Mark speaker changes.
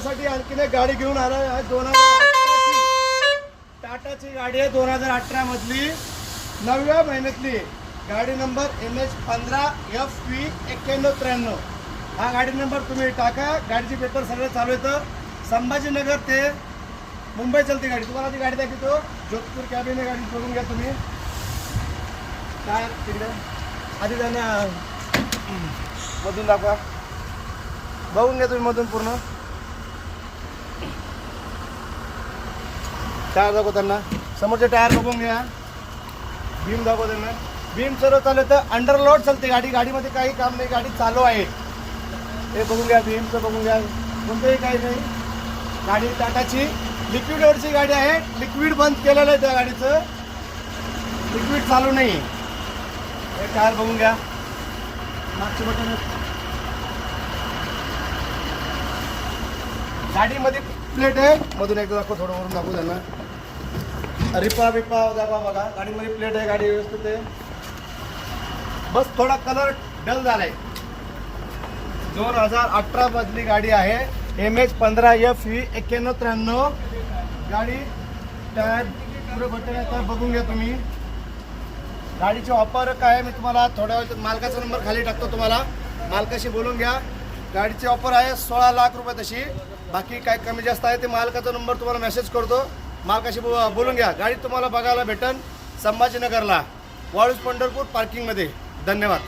Speaker 1: तुमच्यासाठी आणखीन एक गाडी घेऊन आलो आहे 2018 टाटाची गाडी आहे 2018 मधली 9व्या महिन्यातली गाडी नंबर MH15FV 9193 हा गाडी नंबर तुम्ही टाका। गाडीचे पेपर सगळे चालू आहेत। संभाजीनगर ते मुंबई चलती गाडी। तुम्हाला ती गाडी दाखवतो जोधपूर कॅबिन गाडी बघून घ्या तुम्ही। काय तिकडे आधी त्यांना मधून दाखवा बघून घ्या तुम्ही मधून पूर्ण टायर दाखव त्यांना समोरचे टायर बघून घ्या। बीम दाखव त्यांना बीम सर्व चालू तर अंडरलोड चालते गाडी। गाडीमध्ये काही काम नाही गाडी चालू आहे हे बघून घ्या। बीमचं बघून घ्या कोणतंही काही नाही। गाडी टाटाची लिक्विडवरची गाडी आहे। लिक्विड बंद केलेलं आहे त्या गाडीचं लिक्विड चालू नाही। हे टायर बघून घ्या मागचे बटन गाडीमध्ये प्लेट आहे मधून एकदा दाखव थोडं वरून दाखवू त्यांना रिपा बिपा दाखवा बघा। गाडीमध्ये प्लेट आहे गाडी व्यवस्थित आहे बस थोडा कलर डल झालाय। 2018 मधली गाडी आहे MH15FV 9193 गाडी टायर पुढे बटन आहे तर बघून घ्या तुम्ही। गाडीचे ऑफर काय मी तुम्हाला थोड्या वेळात मालकाचा नंबर खाली टाकतो तुम्हाला मालकाशी बोलून घ्या। गाडीची ऑफर आहे 16 लाख रुपये तशी बाकी काय कमी जास्त आहे ते मालकाचा नंबर तुम्हाला मेसेज करतो मालकाशी बोलून घ्या। गाडी तुम्हाला बघायला भेटन संभाजीनगरला वाळूज पंढरपूर पार्किंगमध्ये। धन्यवाद।